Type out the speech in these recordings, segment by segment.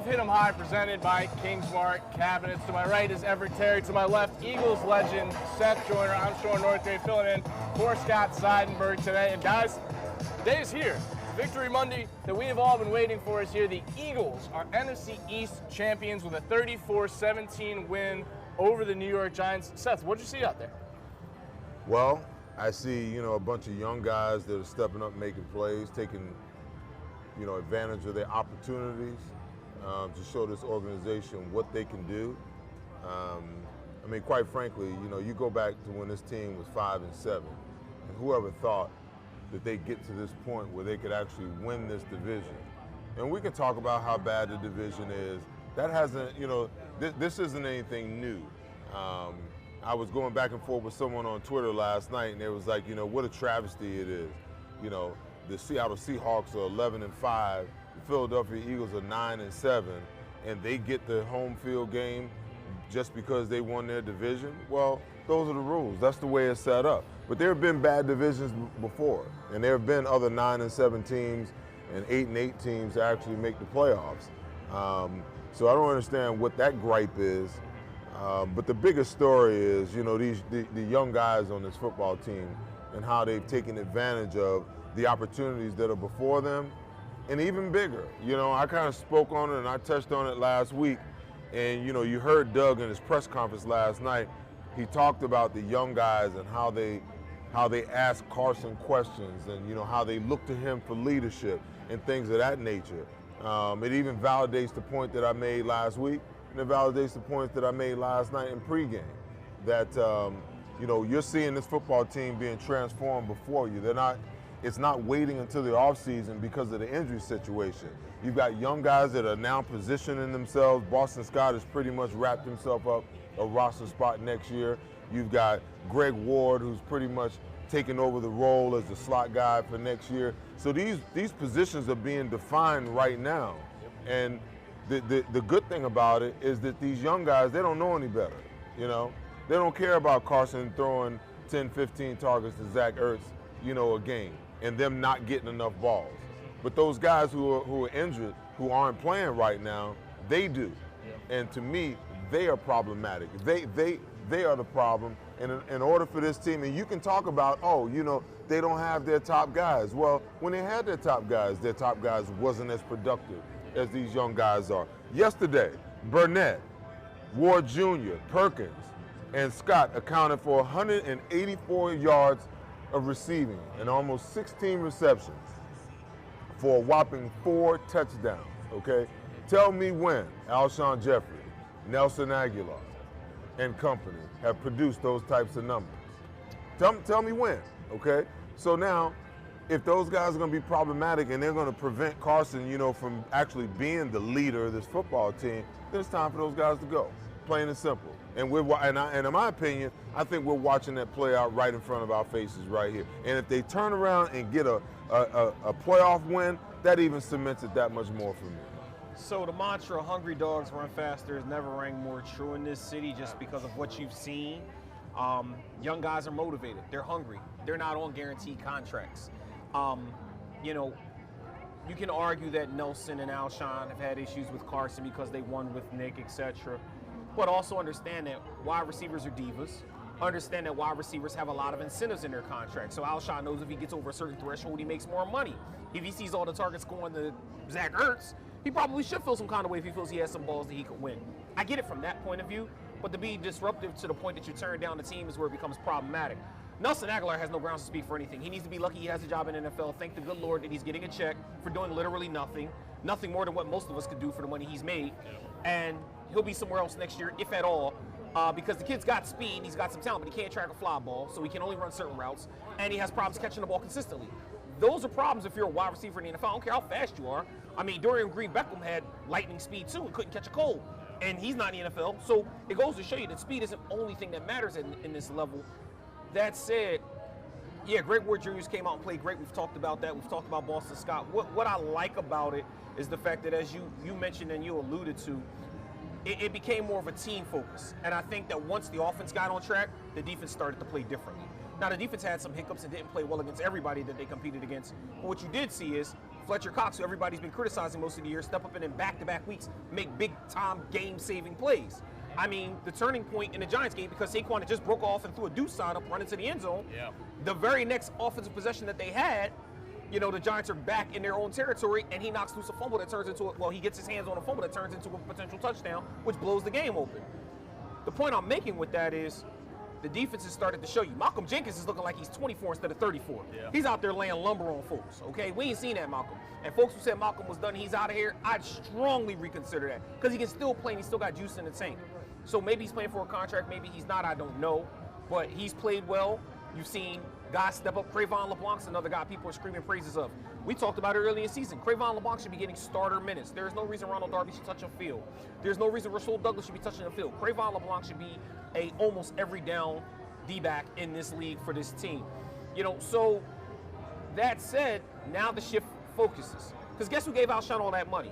of Hit 'em High presented by Kingsmart Cabinets. To my right is Everett Terry. To my left, Eagles legend Seth Joyner. I'm Sean Northgate filling in for Scott Seidenberg today. And guys, the day is here. Victory Monday that we have all been waiting for is here. The Eagles are NFC East champions with a 34-17 win over the New York Giants. Seth, what'd you see out there? Well, I see, a bunch of young guys that are stepping up, making plays, taking, advantage of their opportunities to show this organization what they can do. Quite frankly, you go back to when this team was 5-7, and whoever thought that they get to this point where they could actually win this division. And we can talk about how bad the division is. That hasn't, this isn't anything new. I was going back and forth with someone on Twitter last night, and it was like, what a travesty it is. The Seattle Seahawks are 11-5, the Philadelphia Eagles are 9-7, and they get the home field game just because they won their division. Well, those are the rules. That's the way it's set up. But there have been bad divisions before, and there have been other 9-7 teams and 8-8 teams that actually make the playoffs. So I don't understand what that gripe is. But the biggest story is, the young guys on this football team and how they've taken advantage of the opportunities that are before them, and even bigger. I kind of spoke on it and I touched on it last week, and you heard Doug in his press conference last night. He talked about the young guys and how they ask Carson questions, and how they look to him for leadership and things of that nature. It even validates the point that I made last week, and it validates the points that I made last night in pregame. That you're seeing this football team being transformed before you. It's not waiting until the offseason because of the injury situation. You've got young guys that are now positioning themselves. Boston Scott has pretty much wrapped himself up a roster spot next year. You've got Greg Ward, who's pretty much taking over the role as the slot guy for next year. So these positions are being defined right now. And the good thing about it is that these young guys, they don't know any better. They don't care about Carson throwing 10, 15 targets to Zach Ertz, a game, and them not getting enough balls. But those guys who are injured, who aren't playing right now, they do. And to me, they are problematic. They are the problem. And in order for this team, and you can talk about, they don't have their top guys. Well, when they had their top guys wasn't as productive as these young guys are. Yesterday, Burnett, Ward Jr., Perkins, and Scott accounted for 184 yards of receiving and almost 16 receptions for a whopping 4 touchdowns, okay? Tell me when Alshon Jeffrey, Nelson Aguilar, and company have produced those types of numbers. Tell me when, okay? So now, if those guys are going to be problematic and they're going to prevent Carson, from actually being the leader of this football team, then it's time for those guys to go, plain and simple. And in my opinion, I think we're watching that play out right in front of our faces right here. And if they turn around and get a playoff win, that even cements it that much more for me. So the mantra, hungry dogs run faster, has never rang more true in this city just because of what you've seen. Young guys are motivated. They're hungry. They're not on guaranteed contracts. You can argue that Nelson and Alshon have had issues with Carson because they won with Nick, etc. But also understand that wide receivers are divas. Understand that wide receivers have a lot of incentives in their contract. So Alshon knows if he gets over a certain threshold, he makes more money. If he sees all the targets going to Zach Ertz, he probably should feel some kind of way if he feels he has some balls that he could win. I get it from that point of view, but to be disruptive to the point that you turn down the team is where it becomes problematic. Nelson Aguilar has no grounds to speak for anything. He needs to be lucky he has a job in the NFL. Thank the good Lord that he's getting a check for doing literally nothing. Nothing more than what most of us could do for the money he's made. And he'll be somewhere else next year, if at all, because the kid's got speed, he's got some talent, but he can't track a fly ball, so he can only run certain routes, and he has problems catching the ball consistently. Those are problems if you're a wide receiver in the NFL. I don't care how fast you are. Dorian Green-Beckham had lightning speed too and couldn't catch a cold, and he's not in the NFL. So it goes to show you that speed isn't the only thing that matters in this level. That said, yeah, Greg Ward Jr. came out and played great. We've talked about that. We've talked about Boston Scott. What I like about it is the fact that, as you mentioned and you alluded to, it became more of a team focus. And I think that once the offense got on track, the defense started to play differently. Now, the defense had some hiccups and didn't play well against everybody that they competed against. But what you did see is Fletcher Cox, who everybody's been criticizing most of the year, step up and in back-to-back weeks make big-time game-saving plays. I mean, the turning point in the Giants game, because Saquon had just broke off and threw a deuce side up, running to the end zone. Yeah. The very next offensive possession that they had, you know, the Giants are back in their own territory, and he knocks loose a fumble that turns into he gets his hands on a fumble that turns into a potential touchdown, which blows the game open. The point I'm making with that is the defense has started to show you. Malcolm Jenkins is looking like he's 24 instead of 34. Yeah. He's out there laying lumber on folks, okay? We ain't seen that, Malcolm. And folks who said Malcolm was done, he's out of here, I'd strongly reconsider that, because he can still play and he's still got juice in the tank. So maybe he's playing for a contract, maybe he's not, I don't know. But he's played well. You've seen guys step up. Cre'Von LeBlanc's another guy people are screaming praises of. We talked about it early in the season. Cre'Von LeBlanc should be getting starter minutes. There's no reason Ronald Darby should touch a field. There's no reason Rasul Douglas should be touching the field. Cre'Von LeBlanc should be a almost every down D-back in this league for this team. You know, so that said, now the shift focuses. Because guess who gave Alshon all that money?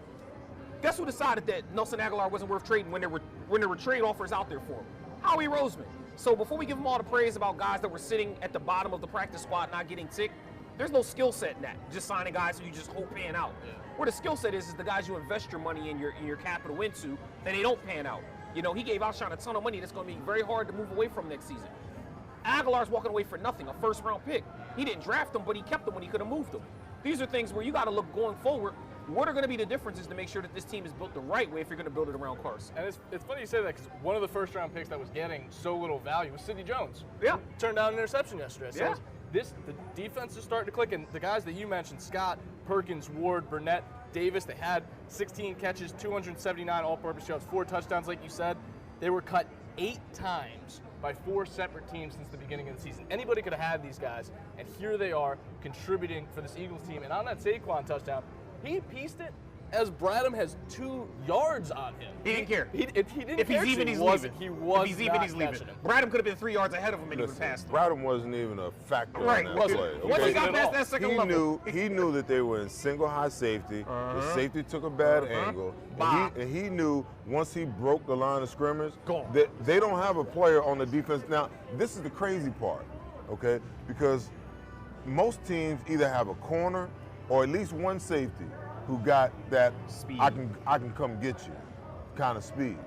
Guess who decided that Nelson Aguilar wasn't worth trading when there were trade offers out there for him? Howie Roseman. So before we give him all the praise about guys that were sitting at the bottom of the practice squad not getting ticked, there's no skill set in that. Just signing guys who you just hope pan out. Yeah. Where the skill set is the guys you invest your money in your capital into, then they don't pan out. You know, he gave Alshon a ton of money that's going to be very hard to move away from next season. Aguilar's walking away for nothing, a first-round pick. He didn't draft him, but he kept him when he could have moved him. These are things where you got to look going forward. What are going to be the differences to make sure that this team is built the right way if you're going to build it around Carson? And it's funny you say that, because one of the first-round picks that was getting so little value was Sidney Jones. Yeah. Turned down an interception yesterday. So yeah. The defense is starting to click, and the guys that you mentioned, Scott, Perkins, Ward, Burnett, Davis, they had 16 catches, 279 all-purpose yards, 4 touchdowns, like you said. They were cut 8 times by 4 separate teams since the beginning of the season. Anybody could have had these guys, and here they are contributing for this Eagles team. And on that Saquon touchdown, he pieced it as Bradham has 2 yards on him. He didn't care. He didn't if care. He's even, he's leaving. leaving. He was if he's even, he's leaving. him. Bradham could have been 3 yards ahead of him and he would have passed him. Bradham wasn't even a factor right. on that play. Once he got past that second level. He knew that they were in single high safety. The safety took a bad angle. And he knew once he broke the line of scrimmage that they don't have a player on the defense. Now, this is the crazy part, okay? Because most teams either have a corner or at least one safety who got that speed. I can come get you kind of speed.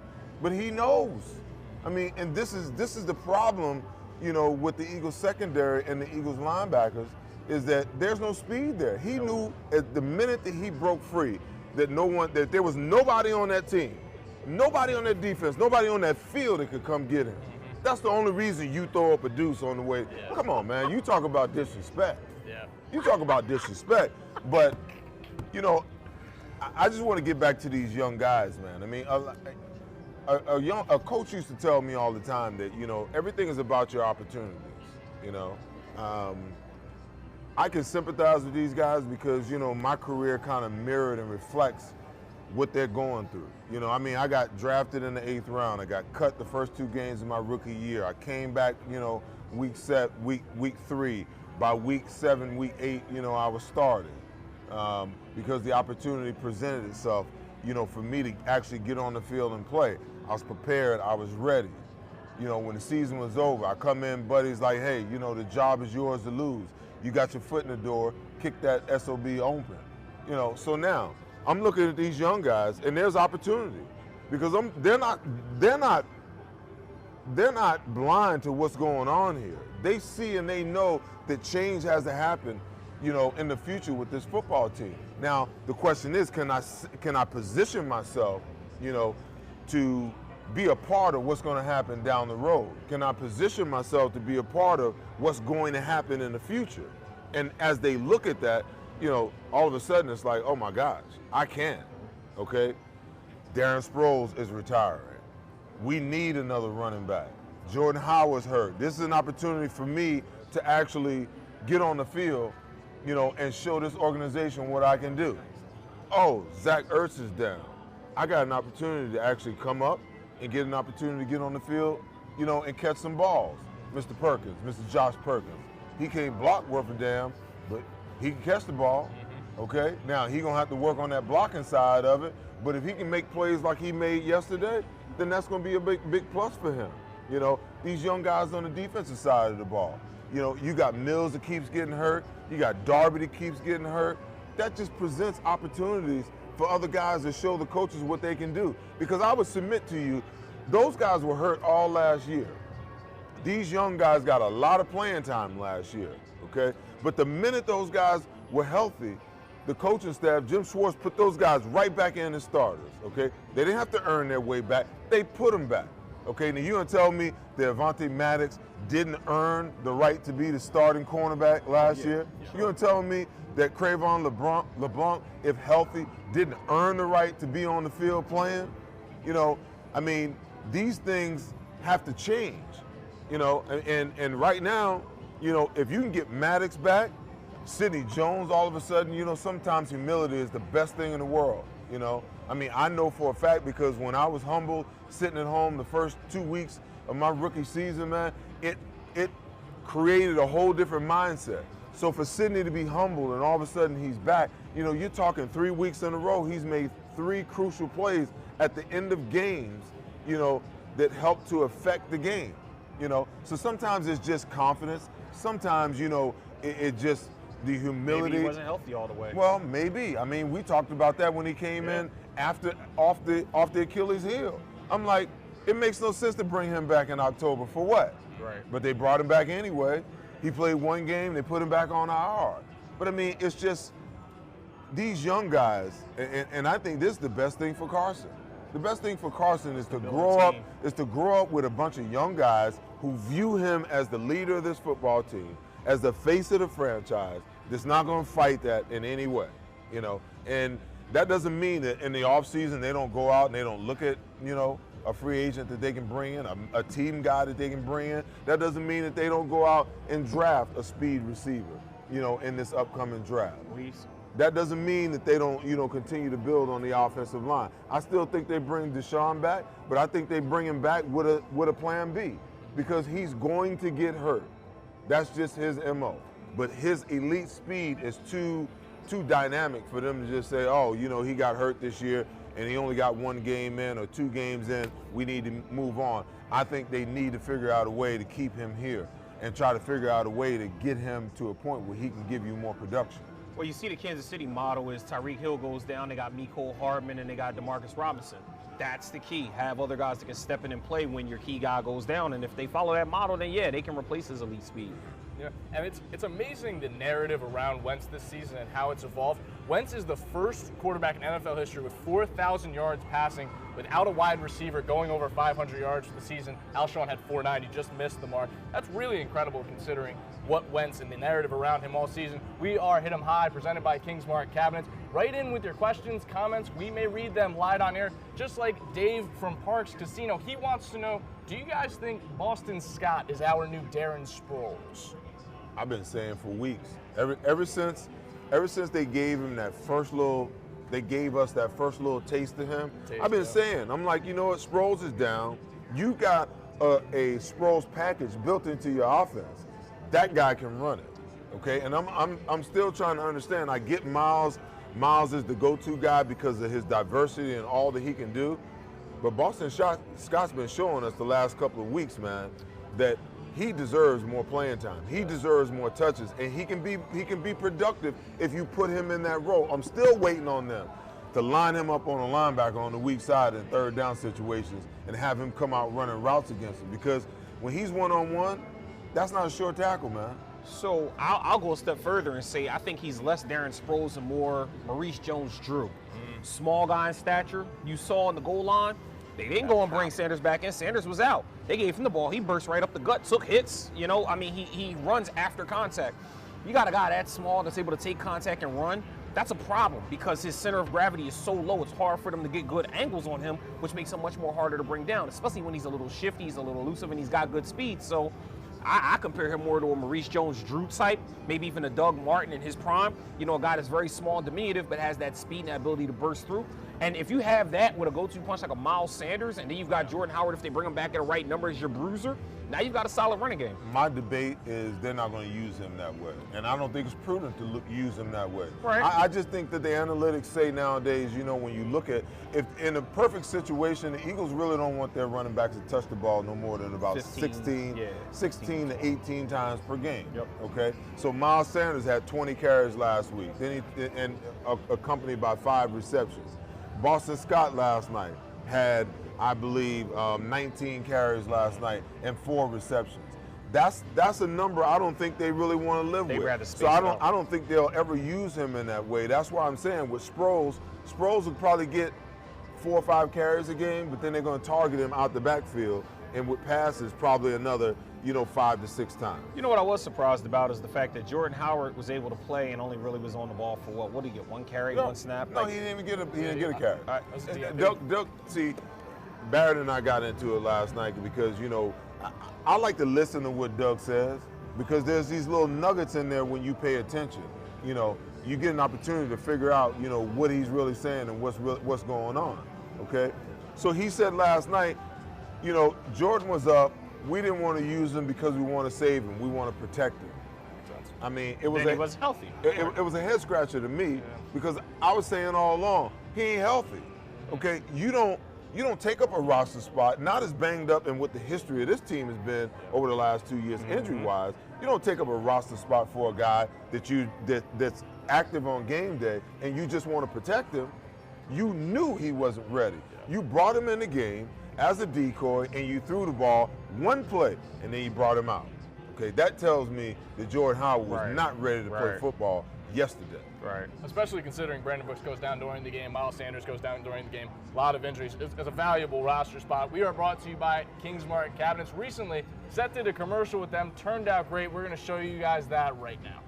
But he knows. I mean, and this is the problem, you know, with the Eagles secondary and the Eagles linebackers, is that there's no speed there. He knew at the minute that he broke free that there was nobody on that team, nobody on that defense, nobody on that field that could come get him. That's the only reason you throw up a deuce on the way. Yeah. Come on, man. You talk about disrespect. Yeah. You talk about disrespect. But, you know, I just want to get back to these young guys, man. I mean, a coach used to tell me all the time that, you know, everything is about your opportunities, you know. I can sympathize with these guys because, you know, my career kind of mirrored and reflects what they're going through. You know, I mean, I got drafted in the 8th round. I got cut the first 2 games of my rookie year. I came back, you know, week 3. By week 7, week 8, you know, I was started because the opportunity presented itself, you know, for me to actually get on the field and play. I was prepared. I was ready. You know, when the season was over, I come in, buddy's like, hey, you know, the job is yours to lose. You got your foot in the door, kick that SOB open. You know, so now I'm looking at these young guys, and there's opportunity because they're not blind to what's going on here. They see and they know that change has to happen, you know, in the future with this football team. Now, the question is, can I position myself, you know, to be a part of what's going to happen down the road? Can I position myself to be a part of what's going to happen in the future? And as they look at that, you know, all of a sudden it's like, oh my gosh, I can, okay? Darren Sproles is retiring. We need another running back. Jordan Howard's hurt. This is an opportunity for me to actually get on the field, you know, and show this organization what I can do. Oh, Zach Ertz is down. I got an opportunity to actually come up and get an opportunity to get on the field, you know, and catch some balls. Mr. Perkins, Mr. Josh Perkins. He can't block worth a damn, but he can catch the ball, okay? Now, he's going to have to work on that blocking side of it, but if he can make plays like he made yesterday, then that's going to be a big plus for him. You know, these young guys on the defensive side of the ball. You know, you got Mills that keeps getting hurt. You got Darby that keeps getting hurt. that just presents opportunities for other guys to show the coaches what they can do. Because I would submit to you, those guys were hurt all last year. These young guys got a lot of playing time last year, okay? But the minute those guys were healthy, the coaching staff, Jim Schwartz, put those guys right back in as starters, okay? They didn't have to earn their way back. They put them back, okay? Now, you're going to tell me that Avonte Maddox didn't earn the right to be the starting cornerback last year? You're going to tell me that Crayvon LeBlanc, if healthy, didn't earn the right to be on the field playing? You know, I mean, these things have to change, you know? And right now, you know, if you can get Maddox back, Sidney Jones, all of a sudden, you know, sometimes humility is the best thing in the world, you know? I mean, I know for a fact because when I was humbled, sitting at home the first 2 weeks of my rookie season, man, it created a whole different mindset. So for Sidney to be humbled and all of a sudden he's back, you know, you're talking 3 weeks in a row, he's made 3 crucial plays at the end of games, you know, that help to affect the game, you know? So sometimes it's just confidence. Sometimes, you know, it just, the humility. Maybe he wasn't healthy all the way. Well, maybe. I mean, we talked about that when he came in off the Achilles heel. I'm like, it makes no sense to bring him back in October for what? Right. But they brought him back anyway. He played 1 game, they put him back on IR. But I mean, it's just these young guys, and I think this is the best thing for Carson. The best thing for Carson is to grow up with a bunch of young guys who view him as the leader of this football team, as the face of the franchise, that's not going to fight that in any way, you know. And that doesn't mean that in the offseason they don't go out and they don't look at, you know, a free agent that they can bring in, a team guy that they can bring in. That doesn't mean that they don't go out and draft a speed receiver, you know, in this upcoming draft. That doesn't mean that they don't, you know, continue to build on the offensive line. I still think they bring Deshaun back, but I think they bring him back with a plan B because he's going to get hurt. That's just his MO. But his elite speed is too dynamic for them to just say, oh, you know, he got hurt this year and he only got 1 game in or 2 games in, we need to move on. I think they need to figure out a way to keep him here and try to figure out a way to get him to a point where he can give you more production. Well, you see the Kansas City model is Tyreek Hill goes down, they got Mecole Hardman, and they got Demarcus Robinson. That's the key. Have other guys that can step in and play when your key guy goes down. And if they follow that model, then yeah, they can replace his elite speed. Yeah, and it's amazing the narrative around Wentz this season and how it's evolved. Wentz is the first quarterback in NFL history with 4,000 yards passing without a wide receiver going over 500 yards for the season. Alshon had 490, just missed the mark. That's really incredible considering what Wentz and the narrative around him all season. We are Hit 'em High, presented by Kingsmart Cabinets. Write in with your questions, comments. We may read them live on air, just like Dave from Parx Casino. He wants to know, do you guys think Boston Scott is our new Darren Sproles? I've been saying for weeks, ever since they gave him that first little, they gave us that first little taste of him. I've been saying, I'm like, you know what, Sproles is down. You got a Sproles package built into your offense. That guy can run it, okay? And I'm still trying to understand. I get Miles. Miles is the go-to guy because of his diversity and all that he can do. But Boston Scott's been showing us the last couple of weeks, man, that he deserves more playing time. He deserves more touches, and he can be productive if you put him in that role. I'm still waiting on them to line him up on a linebacker on the weak side in 3rd down situations and have him come out running routes against him, because when he's one-on-one, that's not a short tackle, man. So I'll go a step further and say I think he's less Darren Sproles and more Maurice Jones-Drew. Small guy in stature. You saw in the goal line, they didn't go and bring Sanders back in. Sanders was out. They gave him the ball. He burst right up the gut, took hits. You know, I mean, he runs after contact. You got a guy that small that's able to take contact and run. That's a problem because his center of gravity is so low, it's hard for them to get good angles on him, which makes him much more harder to bring down, especially when he's a little shifty, he's a little elusive, and he's got good speed. So I compare him more to a Maurice Jones-Drew type, maybe even a Doug Martin in his prime. You know, a guy that's very small and diminutive, but has that speed and that ability to burst through. And if you have that with a go-to punch like a Miles Sanders, and then you've got Jordan Howard if they bring him back at the right number as your bruiser, now you've got a solid running game. My debate is they're not going to use him that way. And I don't think it's prudent to use him that way. Right. I just think that the analytics say nowadays, you know, when you look at, if in a perfect situation, the Eagles really don't want their running backs to touch the ball no more than about 16 to 18 times per game. Yep. Okay? So Miles Sanders had 20 carries last week, then accompanied by 5 receptions. Boston Scott last night had, I believe, 19 carries last night and 4 receptions. That's a number I don't think they really want to live with. Rather space So I don't think they'll ever use him in that way. That's why I'm saying with Sproles will probably get 4 or 5 carries a game, but then they're going to target him out the backfield, and with passes probably another, 5 to 6 times. You know what I was surprised about is the fact that Jordan Howard was able to play and only really was on the ball for what did he get? 1 carry, 1 snap? No, he didn't even get a carry. All right, Doug, see, Barrett and I got into it last night because, I like to listen to what Doug says because there's these little nuggets in there when you pay attention. You get an opportunity to figure out, what he's really saying and what's going on, okay? So he said last night, Jordan was up. We didn't want to use him because we want to save him. We want to protect him. I mean, it was he was healthy. It was a head scratcher to me because I was saying all along, he ain't healthy. Okay, you don't take up a roster spot, not as banged up and what the history of this team has been over the last 2 years, injury-wise. You don't take up a roster spot for a guy that's active on game day, and you just want to protect him. You knew he wasn't ready. You brought him in the game as a decoy, and you threw the ball 1 play, and then you brought him out. Okay, that tells me that Jordan Howard was not ready to play football yesterday. Right. Especially considering Brandon Brooks goes down during the game, Miles Sanders goes down during the game. A lot of injuries. It's a valuable roster spot. We are brought to you by Kingsmart Cabinets. Recently, Seth did a commercial with them. Turned out great. We're going to show you guys that right now.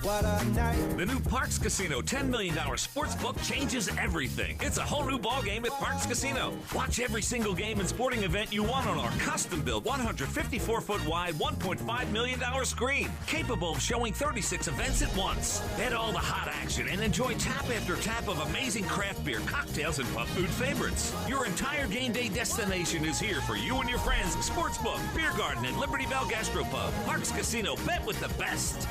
What a night. The new Parx Casino $10 million sportsbook changes everything. It's a whole new ballgame at Parx Casino. Watch every single game and sporting event you want on our custom-built 154-foot wide, $1.5 million screen, capable of showing 36 events at once. Bet all the hot action and enjoy tap after tap of amazing craft beer, cocktails, and pub food favorites. Your entire game day destination is here for you and your friends. Sportsbook, beer garden, and Liberty Bell Gastropub. Parx Casino, bet with the best.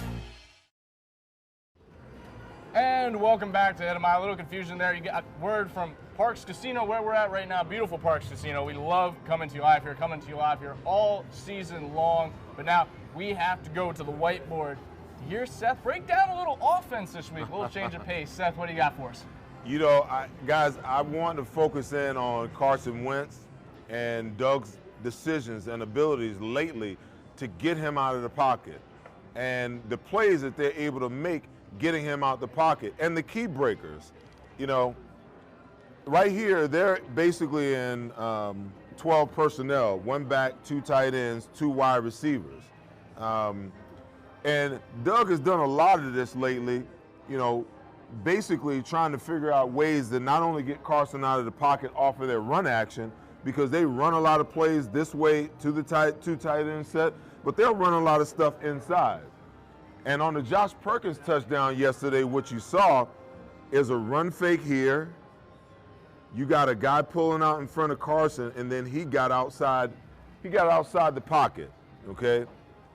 And welcome back to Edamai. A little confusion there. You got word from Parx Casino, where we're at right now. Beautiful Parx Casino. We love coming to you live here all season long. But now we have to go to the whiteboard to hear Seth break down a little offense this week. A little change of pace. Seth, what do you got for us? Guys, I want to focus in on Carson Wentz and Doug's decisions and abilities lately to get him out of the pocket and the plays that they're able to make getting him out the pocket, and the key breakers. Right here, they're basically in 12 personnel, 1 back, 2 tight ends, 2 wide receivers. And Doug has done a lot of this lately, basically trying to figure out ways to not only get Carson out of the pocket off of their run action, because they run a lot of plays this way to the 2 tight end set, but they'll run a lot of stuff inside. And on the Josh Perkins touchdown yesterday, what you saw is a run fake here. You got a guy pulling out in front of Carson, and then he got outside the pocket, okay?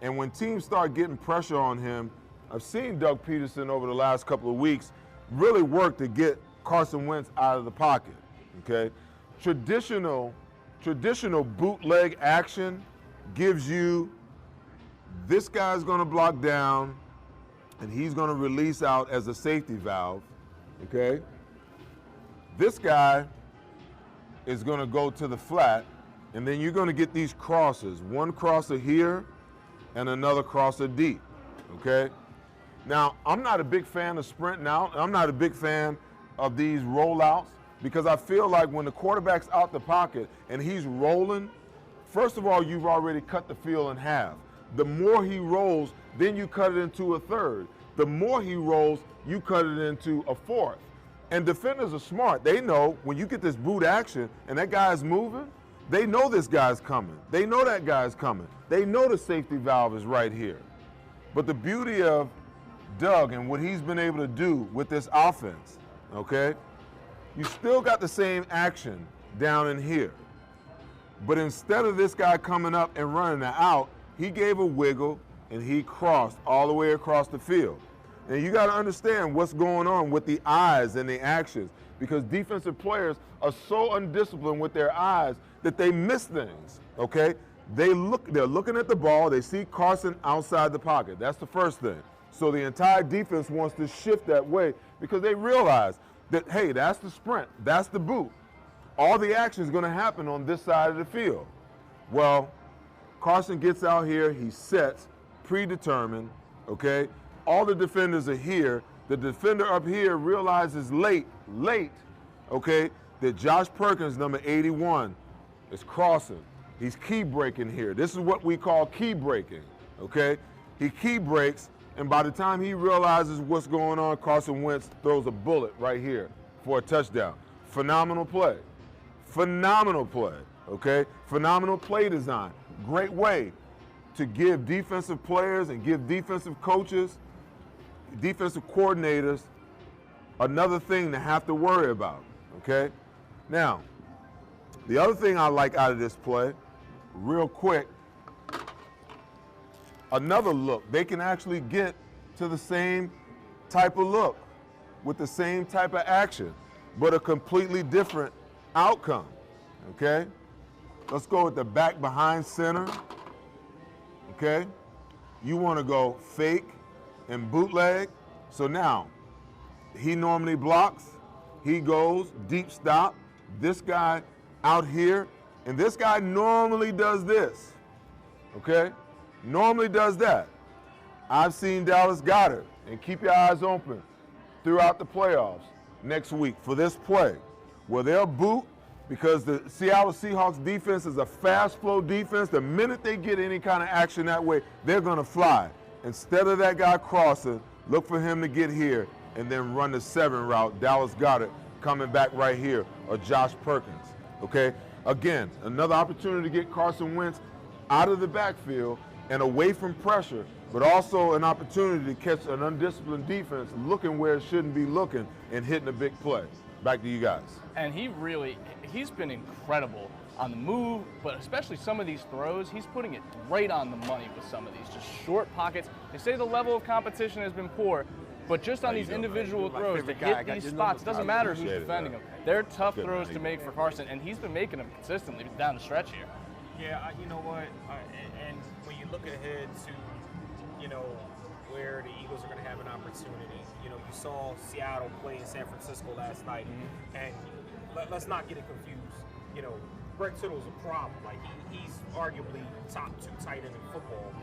And when teams start getting pressure on him, I've seen Doug Peterson over the last couple of weeks really work to get Carson Wentz out of the pocket, okay? Traditional bootleg action gives you this guy's going to block down, and he's going to release out as a safety valve, okay? This guy is going to go to the flat, and then you're going to get these crosses. One crosser here and another crosser deep, okay? Now, I'm not a big fan of sprinting out. I'm not a big fan of these rollouts because I feel like when the quarterback's out the pocket and he's rolling, first of all, you've already cut the field in half. The more he rolls, then you cut it into a third. The more he rolls, you cut it into a fourth. And defenders are smart. They know when you get this boot action and that guy's moving, They know this guy's coming. They know that guy's coming. They know the safety valve is right here. But the beauty of Doug and what he's been able to do with this offense, okay, you still got the same action down in here. But instead of this guy coming up and running it out, he gave a wiggle and he crossed all the way across the field. And you got to understand what's going on with the eyes and the actions, because defensive players are so undisciplined with their eyes that they miss things, okay? They're looking at the ball, they see Carson outside the pocket. That's the first thing. So the entire defense wants to shift that way because they realize that, hey, that's the sprint, that's the boot. All the action is going to happen on this side of the field. Well, Carson gets out here, he sets, predetermined, okay? All the defenders are here. The defender up here realizes late, okay, that Josh Perkins, number 81, is crossing. He's key breaking here. This is what we call key breaking, okay? He key breaks, and by the time he realizes what's going on, Carson Wentz throws a bullet right here for a touchdown. Phenomenal play. Phenomenal play, okay? Phenomenal play design. Great way to give defensive players and give defensive coaches, defensive coordinators, another thing to have to worry about, okay? Now, the other thing I like out of this play, real quick, another look. They can actually get to the same type of look with the same type of action, but a completely different outcome, okay? Let's go with the back behind center, okay? You want to go fake and bootleg. So now, he normally blocks, he goes deep stop. This guy out here, and this guy normally does this, okay? Normally does that. I've seen Dallas Goedert, and keep your eyes open throughout the playoffs next week for this play, where they'll boot because the Seattle Seahawks defense is a fast flow defense. The minute they get any kind of action that way, they're gonna fly. Instead of that guy crossing, look for him to get here and then run the 7 route. Dallas Goedert coming back right here, or Josh Perkins, okay? Again, another opportunity to get Carson Wentz out of the backfield and away from pressure, but also an opportunity to catch an undisciplined defense looking where it shouldn't be looking and hitting a big play. Back to you guys. And he's been incredible on the move, but especially some of these throws, he's putting it right on the money with some of these, just short pockets. They say the level of competition has been poor, but just on these individual throws to hit these spots, it doesn't matter who's defending them. They're tough throws to make for Carson, and he's been making them consistently down the stretch here. Yeah, you know what, and when you look ahead to, you know, where the Eagles are going to have an opportunity, you know, you saw Seattle play in San Francisco last night, and let's not get it confused. You know, Greg Tittle's a problem. Like, he's arguably top 2 tight end in football,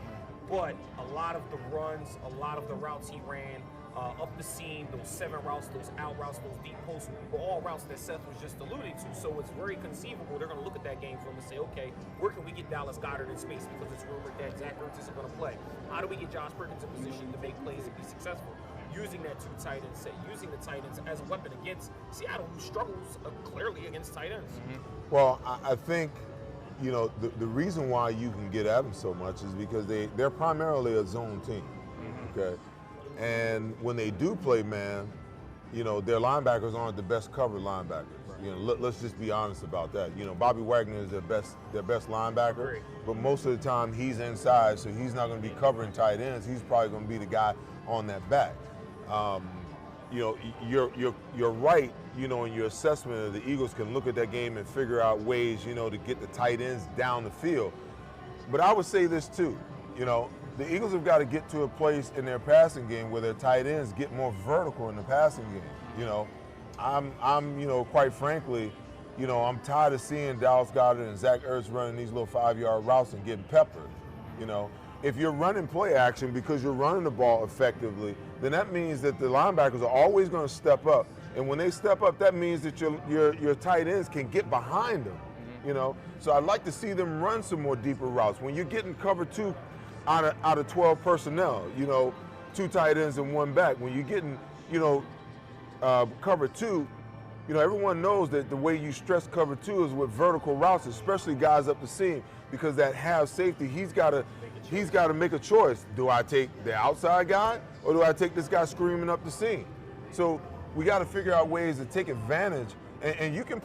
but a lot of the runs, a lot of the routes he ran, up the seam, those 7 routes, those out routes, those deep posts, were all routes that Seth was just alluding to. So it's very conceivable they're going to look at that game film and say, okay, where can we get Dallas Goedert in space, because it's rumored that Zach Ertz isn't going to play. How do we get Josh Perkins in position to make plays and be successful? Using that 2 tight end set, using the tight ends as a weapon against Seattle, who struggles clearly against tight ends. Well, I think, you know, the reason why you can get at them so much is because they're primarily a zone team, okay? And when they do play man, you know, their linebackers aren't the best covered linebackers. You know, let's just be honest about that. You know, Bobby Wagner is their best linebacker, but most of the time he's inside, so he's not going to be covering tight ends. He's probably going to be the guy on that back. You know, you're right. You know, in your assessment of the Eagles can look at that game and figure out ways, you know, to get the tight ends down the field. But I would say this too. You know, the Eagles have got to get to a place in their passing game where their tight ends get more vertical in the passing game. You know, I'm you know, quite frankly, you know, I'm tired of seeing Dallas Goedert and Zach Ertz running these little 5-yard routes and getting peppered. You know, if you're running play action because you're running the ball effectively, then that means that the linebackers are always going to step up. And when they step up, that means that your tight ends can get behind them. You know, so I'd like to see them run some more deeper routes. When you're getting cover 2 out of 12 personnel, you know, 2 tight ends and 1 back. When you're getting, you know, cover 2, you know, everyone knows that the way you stress cover 2 is with vertical routes, especially guys up the seam, because that half safety, he's got to make a choice. Do I take the outside guy or do I take this guy screaming up the seam? So we got to figure out ways to take advantage, and you can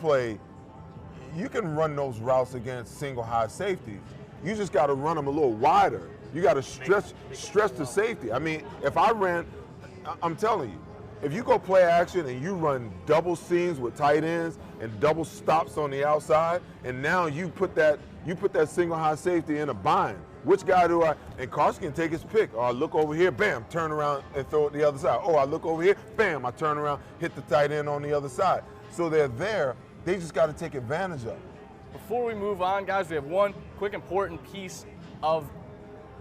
run those routes against single high safeties. You just got to run them a little wider. You got to stress the safety. I mean, if I ran, I'm telling you, if you go play action and you run double seams with tight ends and double stops on the outside, and now you put that single high safety in a bind. Which guy do I? And Carson can take his pick. Oh, I look over here, bam, turn around and throw it the other side. Oh, I look over here, bam, I turn around, hit the tight end on the other side. So they're there. They just got to take advantage of it. Before we move on, guys, we have one quick important piece of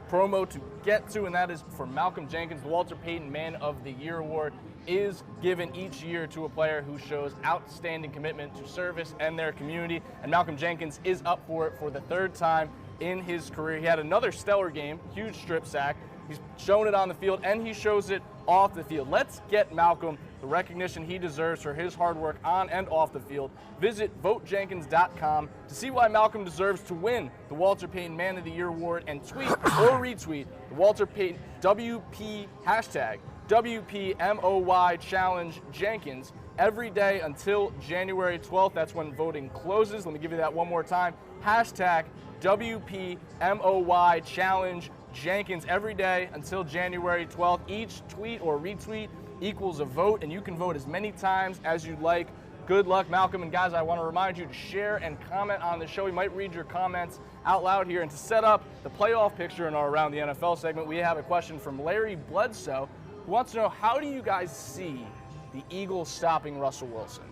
promo to get to, and that is for Malcolm Jenkins. The Walter Payton Man of the Year Award is given each year to a player who shows outstanding commitment to service and their community, and Malcolm Jenkins is up for it for the 3rd time in his career. He had another stellar game, huge strip sack. He's shown it on the field, and he shows it off the field. Let's get Malcolm the recognition he deserves for his hard work on and off the field. Visit votejenkins.com to see why Malcolm deserves to win the Walter Payton Man of the Year Award, and tweet or retweet the Walter Payton WP hashtag WPMOY Challenge Jenkins every day until January 12th. That's when voting closes. Let me give you that one more time. Hashtag WPMOY Challenge Jenkins every day until January 12th. Each tweet or retweet equals a vote, and you can vote as many times as you'd like. Good luck, Malcolm. And guys, I want to remind you to share and comment on the show. We might read your comments out loud here. And to set up the playoff picture in our Around the NFL segment, we have a question from Larry Bledsoe, who wants to know, how do you guys see the Eagles stopping Russell Wilson?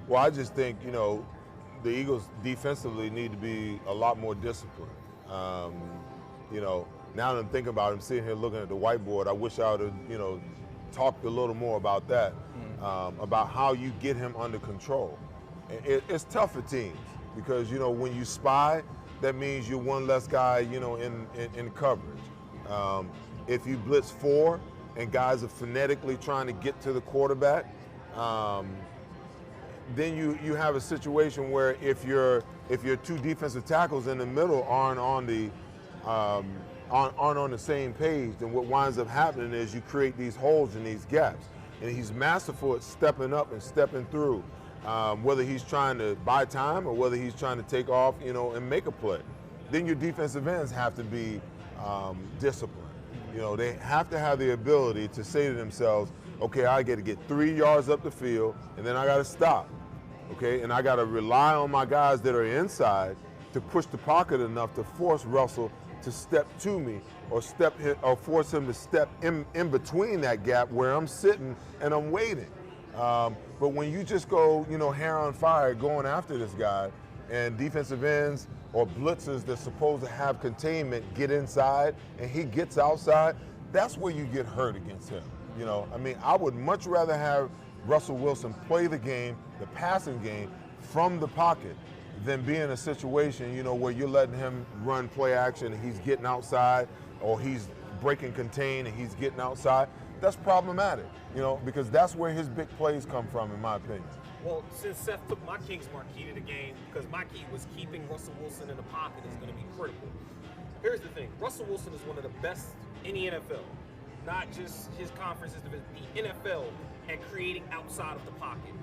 Well, I just think, you know, the Eagles defensively need to be a lot more disciplined. You know, now that I'm thinking about it, I'm sitting here looking at the whiteboard, I wish I would have, you know, talked a little more about that, about how you get him under control. It's tough for teams because, you know, when you spy, that means you're one less guy, you know, in coverage. If you blitz 4 and guys are phonetically trying to get to the quarterback, then you have a situation where if your 2 defensive tackles in the middle aren't on the same page, then what winds up happening is you create these holes and these gaps. And he's masterful at stepping up and stepping through, whether he's trying to buy time or whether he's trying to take off, you know, and make a play. Then your defensive ends have to be disciplined. You know, they have to have the ability to say to themselves, okay, I got to get 3 yards up the field, and then I got to stop, okay? And I got to rely on my guys that are inside to push the pocket enough to force Russell to step to me or force him to step in between that gap where I'm sitting and I'm waiting. But when you just go, you know, hair on fire going after this guy, and defensive ends or blitzers that's supposed to have containment get inside and he gets outside, that's where you get hurt against him. You know, I mean, I would much rather have Russell Wilson play the game, the passing game, from the pocket than be in a situation, you know, where you're letting him run play action and he's getting outside, or he's breaking contain and he's getting outside. That's problematic, you know, because that's where his big plays come from, in my opinion. Well, since Seth took my Kingsmart key to the game, because my key was keeping Russell Wilson in the pocket is going to be critical. Here's the thing. Russell Wilson is one of the best in the NFL, not just his conference, the NFL at creating outside of the pocket.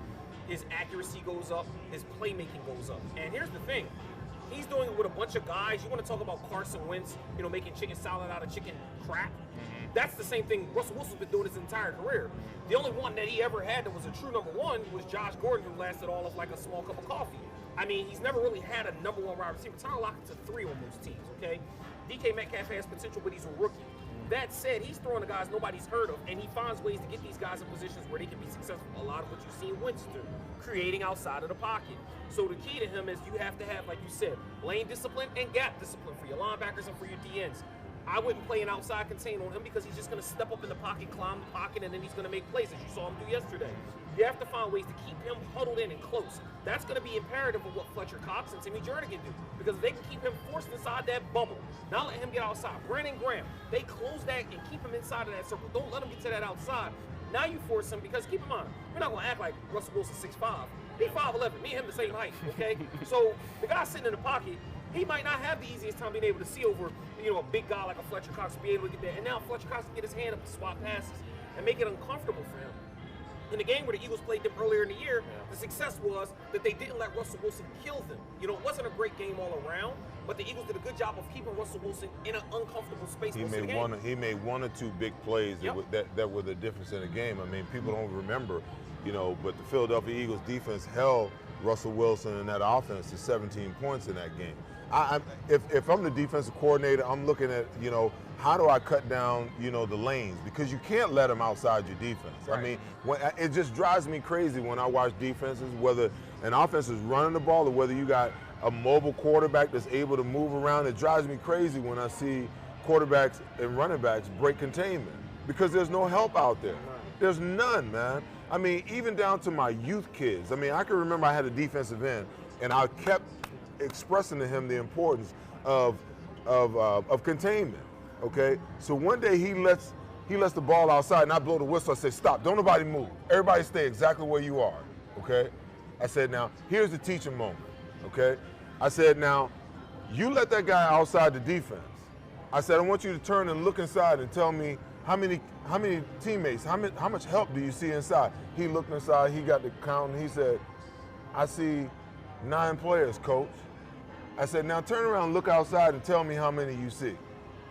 His accuracy goes up, his playmaking goes up. And here's the thing. He's doing it with a bunch of guys. You want to talk about Carson Wentz, you know, making chicken salad out of chicken crap? That's the same thing Russell Wilson's been doing his entire career. The only one that he ever had that was a true number one was Josh Gordon, who lasted all of like a small cup of coffee. I mean, he's never really had a number one wide receiver. Tyler Lockett's a 3 on most teams, okay? DK Metcalf has potential, but he's a rookie. That said, he's throwing the guys nobody's heard of, and he finds ways to get these guys in positions where they can be successful. A lot of what you've seen Wentz do, creating outside of the pocket. So the key to him is you have to have, like you said, lane discipline and gap discipline for your linebackers and for your DNs. I wouldn't play an outside contain on him because he's just going to step up in the pocket, climb the pocket, and then he's going to make plays, as you saw him do yesterday. You have to find ways to keep him huddled in and close. That's going to be imperative of what Fletcher Cox and Timmy Jernigan do, because if they can keep him forced inside that bubble, not let him get outside. Brandon Graham, they close that and keep him inside of that circle. Don't let him get to that outside. Now you force him, because keep in mind, we're not going to act like Russell Wilson 6'5". He's 5'11". Me and him the same height, okay? So the guy sitting in the pocket, he might not have the easiest time being able to see over, a big guy like a Fletcher Cox to be able to get there. And now Fletcher Cox can get his hand up to swap passes and make it uncomfortable for him. In the game where the Eagles played them earlier in the year, the success was that they didn't let Russell Wilson kill them. It wasn't a great game all around, but the Eagles did a good job of keeping Russell Wilson in an uncomfortable space. He made one or two big plays that were the difference in the game. I mean, people don't remember, but the Philadelphia Eagles defense held Russell Wilson and that offense to 17 points in that game. If I'm the defensive coordinator, I'm looking at, how do I cut down, the lanes? Because you can't let them outside your defense. Right. I mean, it just drives me crazy when I watch defenses, whether an offense is running the ball or whether you got a mobile quarterback that's able to move around. It drives me crazy when I see quarterbacks and running backs break containment because there's no help out there. There's none, man. I mean, even down to my youth kids. I mean, I can remember I had a defensive end, and I kept expressing to him the importance of containment. Okay, so one day he lets the ball outside, and I blow the whistle. I say, "Stop! Don't nobody move. Everybody stay exactly where you are." Okay, I said, "Now here's the teaching moment." Okay, I said, "Now you let that guy outside the defense." I said, "I want you to turn and look inside and tell me how many teammates, how much help do you see inside?" He looked inside. He got the count, and he said, "I see 9 players, coach." I said, "Now turn around and look outside and tell me how many you see."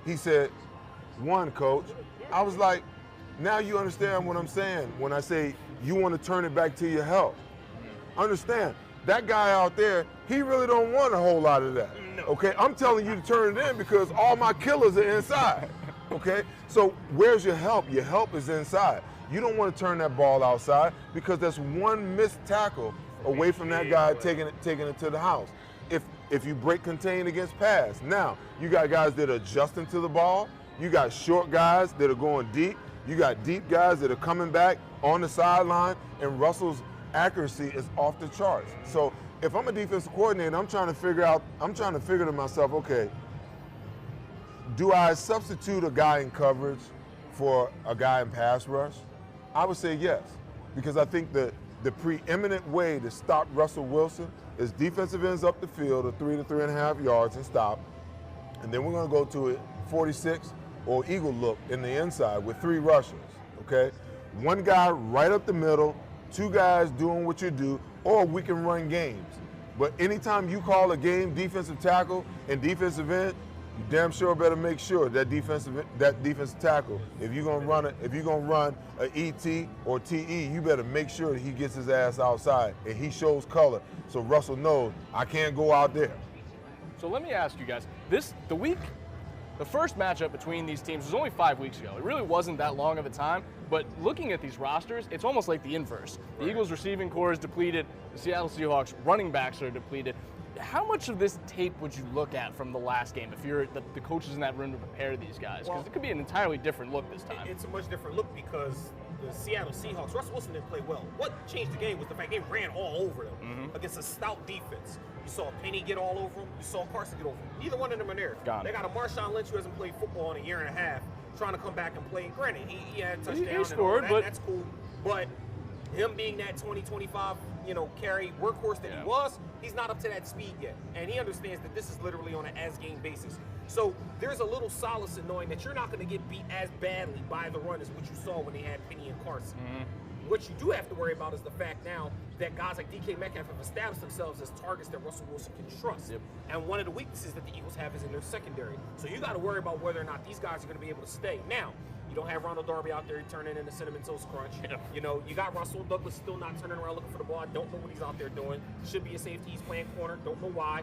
He said, 1, coach. I was like, now you understand what I'm saying when I say you want to turn it back to your help. Understand, that guy out there, he really don't want a whole lot of that. Okay, I'm telling you to turn it in because all my killers are inside. Okay, so where's your help? Your help is inside. You don't want to turn that ball outside because that's one missed tackle away from that guy taking it to the house. If you break contain against pass, now you got guys that are adjusting to the ball. You got short guys that are going deep. You got deep guys that are coming back on the sideline, and Russell's accuracy is off the charts. So if I'm a defensive coordinator, I'm trying to figure to myself, okay, do I substitute a guy in coverage for a guy in pass rush? I would say yes, because I think that the preeminent way to stop Russell Wilson is defensive ends up the field of 3 to 3.5 yards and stop. And then we're going to go to a 46 or eagle look in the inside with 3 rushers, okay? 1 guy right up the middle, 2 guys doing what you do, or we can run games. But anytime you call a game defensive tackle and defensive end, you damn sure better make sure that defensive tackle, if you're gonna run an ET or TE, you better make sure that he gets his ass outside and he shows color so Russell knows I can't go out there. So let me ask you guys, the first matchup between these teams was only 5 weeks ago. It really wasn't that long of a time, but looking at these rosters, it's almost like the inverse. The Eagles receiving core is depleted, the Seattle Seahawks running backs are depleted. How much of this tape would you look at from the last game if you're the coaches in that room to prepare these guys? Because it could be an entirely different look this time. It's a much different look because the Seattle Seahawks, Russell Wilson didn't play well. What changed the game was the fact they ran all over them against a stout defense. You saw Penny get all over him. You saw Carson get over him. Neither one of them are there. They got a Marshawn Lynch who hasn't played football in a year and a half trying to come back and play. Granted, he had a touchdown. He scored, but that's cool. But him being that 20-25, carry workhorse that he was, he's not up to that speed yet. And he understands that this is literally on an as-game basis. So there's a little solace in knowing that you're not going to get beat as badly by the run as what you saw when they had Penny and Carson. What you do have to worry about is the fact now that guys like DK Metcalf have established themselves as targets that Russell Wilson can trust. And one of the weaknesses that the Eagles have is in their secondary. So you got to worry about whether or not these guys are going to be able to stay. Now, you don't have Ronald Darby out there turning into Cinnamon Toast Crunch. You got Russell Douglas still not turning around looking for the ball. I don't know what he's out there doing. Should be a safety. He's playing corner. Don't know why.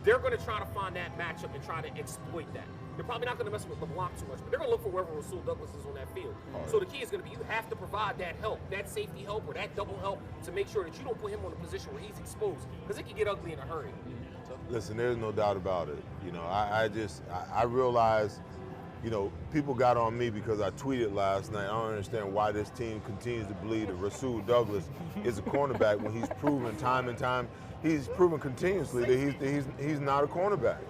They're going to try to find that matchup and try to exploit that. They're probably not going to mess with LeBlanc too much, but they're going to look for wherever Rasul Douglas is on that field. So the key is going to be you have to provide that help, that safety help or that double help to make sure that you don't put him on a position where he's exposed because it can get ugly in a hurry. Listen, there's no doubt about it. I realize, people got on me because I tweeted last night. I don't understand why this team continues to believe that Rasul Douglas is a cornerback when he's proven time and time. He's proven continuously that he's not a cornerback,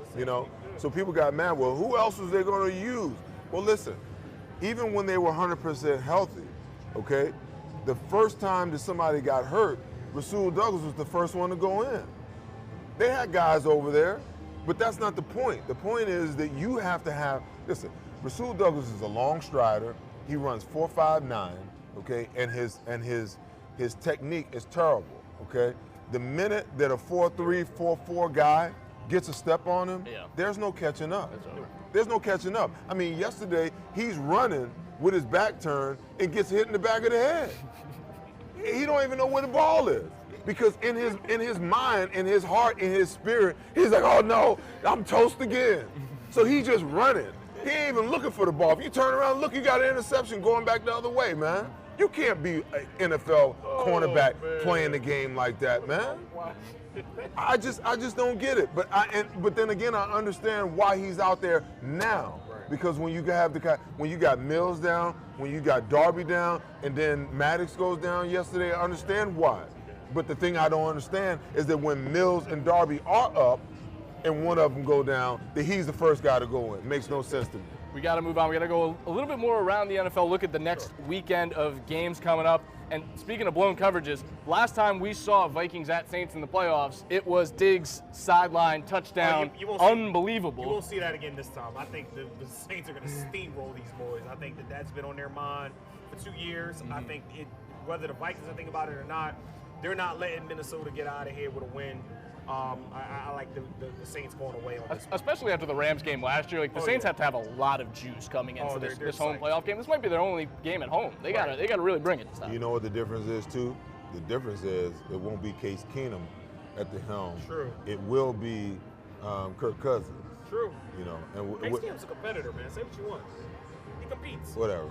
So people got mad. Well, who else was they going to use? Well, listen, even when they were 100% healthy, okay? The first time that somebody got hurt, Rasul Douglas was the first one to go in. They had guys over there, but that's not the point. The point is that you have to have, listen, Rasul Douglas is a long strider. He runs 4.59, okay? And his technique is terrible, okay? The minute that a 4.3, 4.4 guy gets a step on him, there's no catching up. There's no catching up. I mean, yesterday, he's running with his back turned and gets hit in the back of the head. He don't even know where the ball is. Because in his mind, in his heart, in his spirit, he's like, oh no, I'm toast again. So he's just running. He ain't even looking for the ball. If you turn around and look, you got an interception going back the other way, man. You can't be an NFL cornerback playing the game like that, man. I just don't get it. But then again, I understand why he's out there now. Because when you got Mills down, when you got Darby down, and then Maddox goes down yesterday, I understand why. But the thing I don't understand is that when Mills and Darby are up and one of them go down, that he's the first guy to go in. Makes no sense to me. We got to move on. We got to go a little bit more around the NFL, look at the next weekend of games coming up. And speaking of blown coverages, last time we saw Vikings at Saints in the playoffs, it was Diggs sideline touchdown. Unbelievable. You won't see that again this time. I think the Saints are going to steamroll these boys. I think that's been on their mind for 2 years. I think whether the Vikings are thinking about it or not, they're not letting Minnesota get out of here with a win. I like the Saints going away on this. Especially after the Rams game last year. Like the Saints have to have a lot of juice coming into this home playoff game. This might be their only game at home. They gotta really bring it this time. You know what the difference is too? The difference is it won't be Case Keenum at the helm. True. It will be Kirk Cousins. True. You know, and Case Keenum's a competitor, man. Say what you want. He competes. Whatever.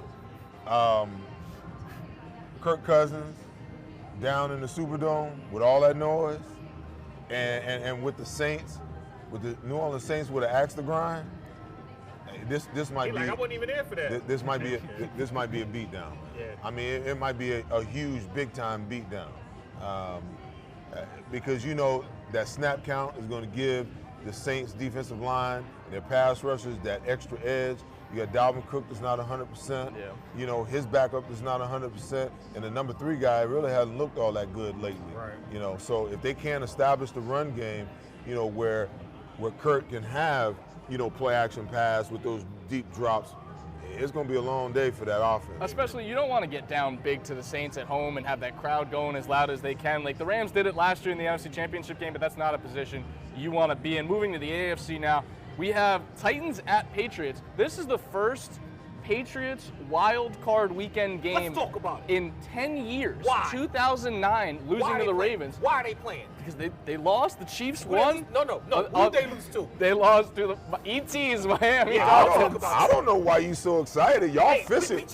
Kirk Cousins down in the Superdome with all that noise. And with the Saints, with the New Orleans Saints with an axe to grind, this might be. I wasn't even there for that. This might be a beatdown. Yeah. I mean, it might be a huge, big time beatdown, because you know that snap count is going to give the Saints defensive line and their pass rushers that extra edge. You got Dalvin Cook that's not 100%. Yeah. You know, his backup is not 100%. And the number 3 guy really hasn't looked all that good lately. Right. You know, so if they can't establish the run game, you know, where Kurt can have, you know, play action pass with those deep drops, it's going to be a long day for that offense. Especially, you don't want to get down big to the Saints at home and have that crowd going as loud as they can. Like the Rams did it last year in the NFC Championship game, but that's not a position you want to be in. Moving to the AFC now. We have Titans at Patriots. This is the first Patriots wild card weekend game in 10 years. Why? 2009, losing to the Ravens. Why are they playing? Because they lost. The Chiefs won. No. Who did they lose to? They lost to the ET's Miami I Dolphins. don't know why you so excited. Y'all fishing.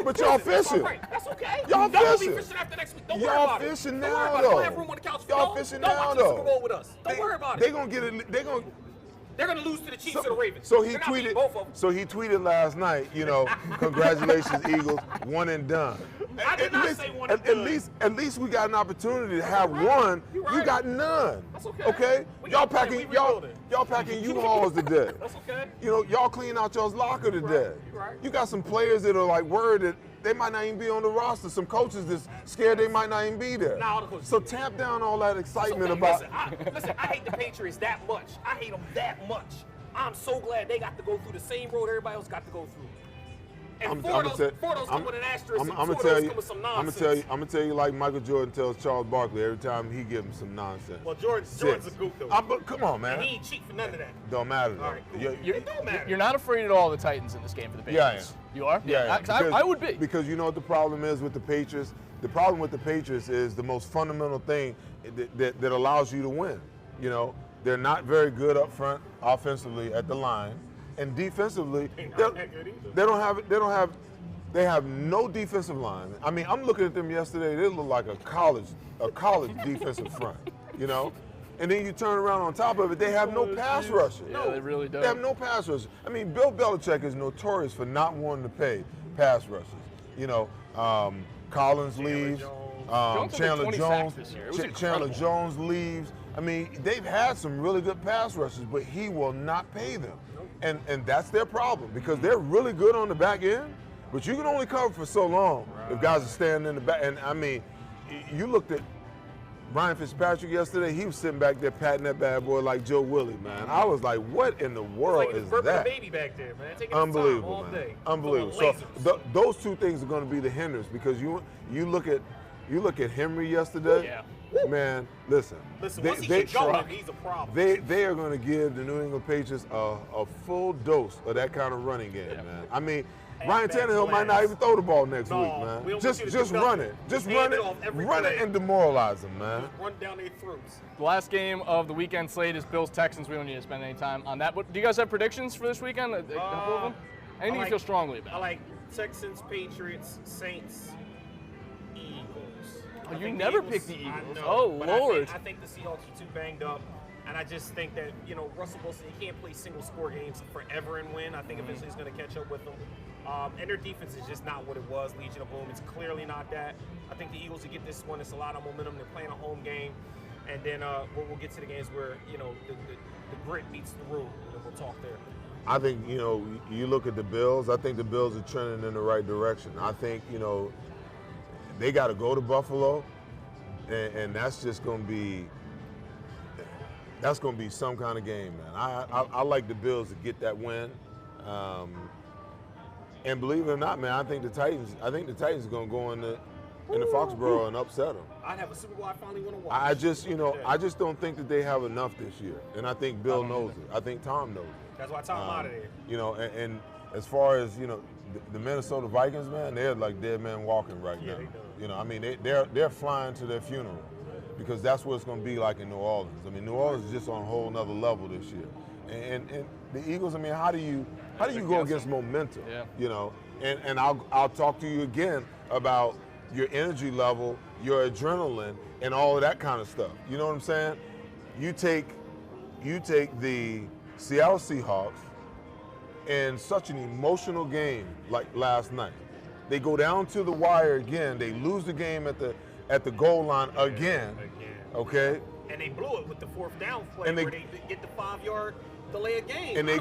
But y'all fishing. That's okay. Y'all fishing. fishing After next week. Don't y'all worry about fishing it. now, Don't worry about it. though. Don't have room on the couch for Y'all fishing now, watch though. the Super Bowl with us. Don't worry about it. They're gonna get it. They're going to lose to the Chiefs or the Ravens. So he They're not beating tweeted. both of them. So he tweeted last night. You know, congratulations, Eagles, one and done. I did not say one and done. At least we got an opportunity to have one. You're right. You got none. That's okay. Okay. We Y'all got money, packing we y'all rebuilding. packing U-Hauls today. That's okay. You know, y'all clean out y'all's locker today. You're right. You got some players that are like worried that they might not even be on the roster. Some coaches that's scared they might not even be there. Nah, all the coaches. So tamp down all that excitement Okay, about. Listen, I hate the Patriots that much. I hate them that much. I'm so glad they got to go through the same road everybody else got to go through. And four of those come with an asterisk, and 2 of those come with some nonsense. I'm gonna tell you like Michael Jordan tells Charles Barkley every time he gives him some nonsense. Well, Jordan's a goof though. But come on, man. And he ain't cheat for none of that. Don't matter. All right, cool. It don't matter. You're not afraid at all of the Titans in this game for the Patriots. Yeah, I am. You are? Yeah. I would be. Because you know what the problem is with the Patriots? The problem with the Patriots is the most fundamental thing that allows you to win. You know, they're not very good up front offensively at the line, and defensively they have no defensive line. I mean, I'm looking at them yesterday. They look like a college defensive front. You know. And then you turn around on top of it, they have no pass rusher. Yeah, they really don't. They have no pass rusher. I mean, Bill Belichick is notorious for not wanting to pay pass rushers. You know, Collins leaves, Chandler Jones leaves. I mean, they've had some really good pass rushers, but he will not pay them. And that's their problem because they're really good on the back end, But you can only cover for so long if guys are standing in the back. And I mean, you looked at Ryan Fitzpatrick yesterday. He was sitting back there patting that bad boy like Joe Willie, man. I was like, what in the world is that? A baby back there, man. Taking Unbelievable, all man. day. Unbelievable. So those two things are going to be the hindrance because you look at Henry yesterday. Yeah. Man, listen. Once he gets going, he's a problem. They are going to give the New England Patriots a full dose of that kind of running game, man. I mean, Ryan Tannehill might not even throw the ball next week, man. Just run it. Just run it and demoralize them, man. Just run down their throats. The last game of the weekend slate is Bills-Texans. We don't need to spend any time on that. But do you guys have predictions for this weekend? A couple of them? Anything you feel strongly about? I like Texans, Patriots, Saints, Eagles. Oh, you never pick the Eagles. Know, oh, Lord. I think the Seahawks are too banged up. And I just think that, Russell Wilson, he can't play single-score games forever and win. I think eventually he's going to catch up with them. And their defense is just not what it was, Legion of Boom. It's clearly not that. I think the Eagles will get this one. It's a lot of momentum. They're playing a home game. And then we'll get to the games where, the grit beats the rule, and we'll talk there. I think, you look at the Bills, I think the Bills are trending in the right direction. I think, they got to go to Buffalo, and that's just going to be some kind of game, man. I like the Bills to get that win. And believe it or not, man, I think the Titans are going to go in the Foxborough and upset them. I'd have a Super Bowl I finally want to watch. I just don't think that they have enough this year. And I think Bill knows it. I think Tom knows it. That's why Tom out of there. And as far as, the Minnesota Vikings, man, they're like dead man walking right now. I mean, they're flying to their funeral because that's what it's going to be like in New Orleans. I mean, New Orleans is just on a whole nother level this year. And the Eagles, I mean, how do you go against momentum? Yeah. And I'll talk to you again about your energy level, your adrenaline, and all of that kind of stuff. You know what I'm saying? You take the Seattle Seahawks in such an emotional game like last night. They go down to the wire again. They lose the game at the goal line again. Okay? And they blew it with the fourth down play where they get the 5-yard delay of game. And they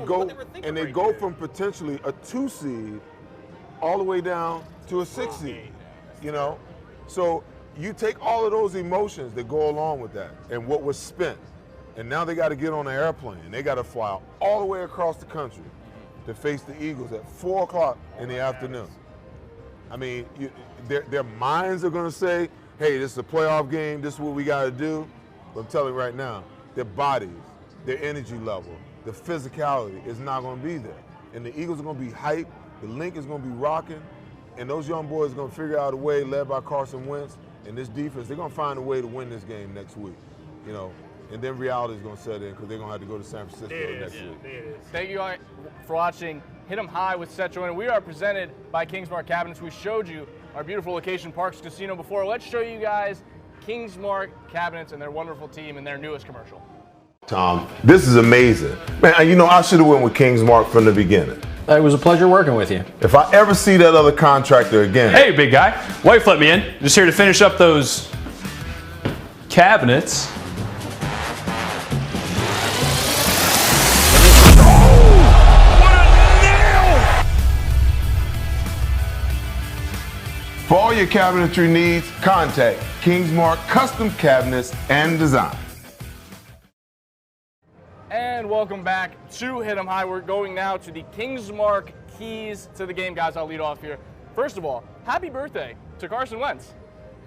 go from potentially a 2 seed all the way down to a 6 seed. So you take all of those emotions that go along with that and what was spent, and now they got to get on an airplane. They got to fly all the way across the country to face the Eagles at 4 o'clock in the afternoon. I mean, their minds are going to say, hey, this is a playoff game, this is what we got to do. But I'm telling you right now, their bodies, their energy level, the physicality is not going to be there. And the Eagles are going to be hyped, the link is going to be rocking, and those young boys are going to figure out a way, led by Carson Wentz, and this defense, they're going to find a way to win this game next week. And then reality is going to set in because they're going to have to go to San Francisco next week. Thank you all for watching Hit 'em High with Seth Joyner. We are presented by Kingsmark Cabinets. We showed you our beautiful location, Parx Casino, before. Let's show you guys Kingsmark Cabinets and their wonderful team and their newest commercial. Tom, this is amazing. Man, I should have went with Kingsmark from the beginning. It was a pleasure working with you. If I ever see that other contractor again. Hey, big guy. Wife let me in. Just here to finish up those cabinets. For all your cabinetry needs, contact Kingsmark Custom Cabinets and Design. And welcome back to Hit 'em High. We're going now to the Kingsmark keys to the game. Guys, I'll lead off here. First of all, happy birthday to Carson Wentz.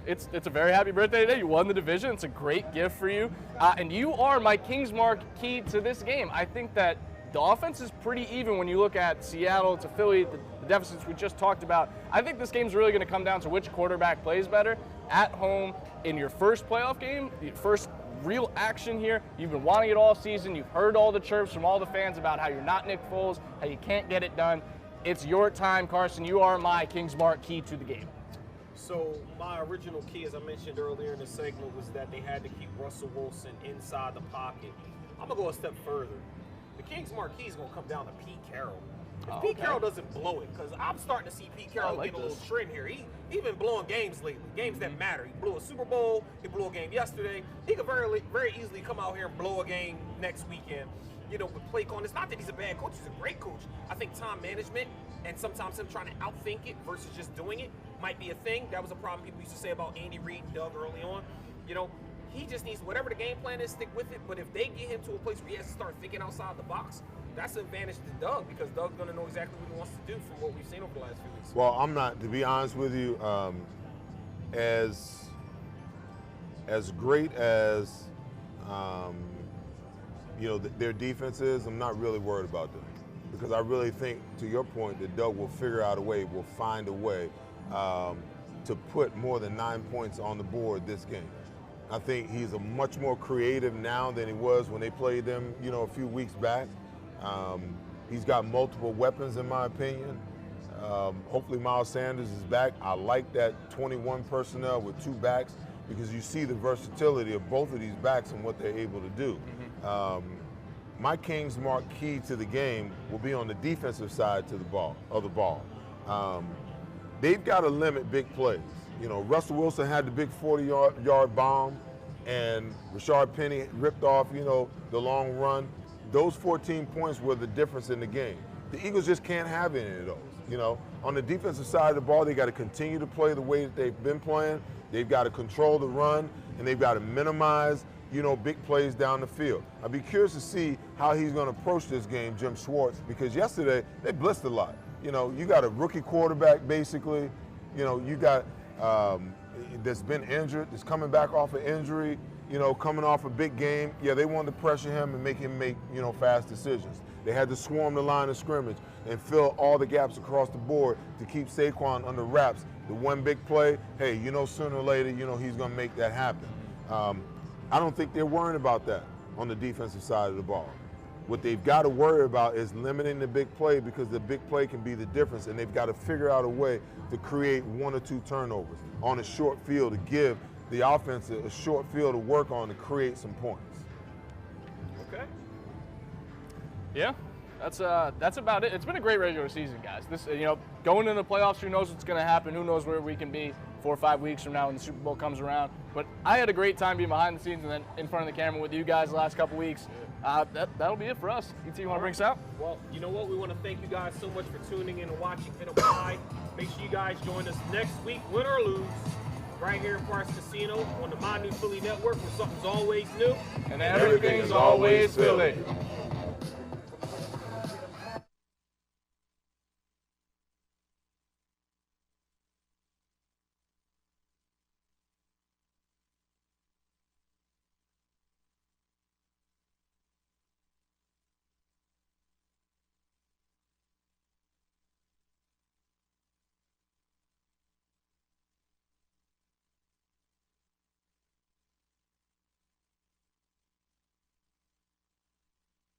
It's a very happy birthday today. You won the division. It's a great gift for you. And you are my Kingsmark key to this game. I think that the offense is pretty even when you look at Seattle to Philly, the deficits we just talked about. I think this game's really going to come down to which quarterback plays better at home in your first playoff game, your first real action here. You've been wanting it all season. You've heard all the chirps from all the fans about how you're not Nick Foles, how you can't get it done. It's your time, Carson. You are my Kingsmark key to the game. So my original key, as I mentioned earlier in the segment, was that they had to keep Russell Wilson inside the pocket. I'm going to go a step further. The Kingsmark key is going to come down to Pete Carroll. If Pete Carroll doesn't blow it, because I'm starting to see Pete Carroll get a little trend here. He's been blowing games lately, games that matter. He blew a Super Bowl. He blew a game yesterday. He could very easily come out here and blow a game next weekend. with play calling. It's not that he's a bad coach, he's a great coach. I think time management and sometimes him trying to outthink it versus just doing it might be a thing. That was a problem people used to say about Andy Reid and Doug early on. He just needs whatever the game plan is, stick with it. But if they get him to a place where he has to start thinking outside the box, that's an advantage to Doug because Doug's going to know exactly what he wants to do from what we've seen over the last few weeks. Well, I'm not, to be honest with you, as great as their defense is, I'm not really worried about them because I really think, to your point, that Doug will figure out a way, will find a way to put more than 9 points on the board this game. I think he's a much more creative now than he was when they played them, a few weeks back. He's got multiple weapons, in my opinion. Hopefully Miles Sanders is back. I like that 21 personnel with 2 backs because you see the versatility of both of these backs and what they're able to do. My King's Mark key to the game will be on the defensive side of the ball. They've got to limit big plays. Russell Wilson had the big 40-yard bomb, and Rashard Penny ripped off, the long run. Those 14 points were the difference in the game. The Eagles just can't have any of those. On the defensive side of the ball, they got to continue to play the way that they've been playing. They've got to control the run, and they've got to minimize, big plays down the field. I'd be curious to see how he's going to approach this game, Jim Schwartz, because yesterday they blitzed a lot. You got a rookie quarterback, basically. You got that's been injured, that's coming back off an injury, coming off a big game. Yeah, they wanted to pressure him and make him make, fast decisions. They had to swarm the line of scrimmage and fill all the gaps across the board to keep Saquon under wraps. The one big play, hey, sooner or later, he's going to make that happen. I don't think they're worrying about that on the defensive side of the ball. What they've got to worry about is limiting the big play because the big play can be the difference, and they've got to figure out a way to create 1 or 2 turnovers on a short field to give the offense a short field to work on to create some points. Okay. Yeah, that's about it. It's been a great regular season, guys. This, going into the playoffs, who knows what's going to happen? Who knows where we can be 4 or 5 weeks from now when the Super Bowl comes around? But I had a great time being behind the scenes and then in front of the camera with you guys the last couple weeks. That'll be it for us. ET, you want to bring us out? Well, you know what? We want to thank you guys so much for tuning in and watching Pin Up High. Make sure you guys join us next week, win or lose, right here in Parx Casino on the My New Philly Network, where something's always new and everything's always Philly.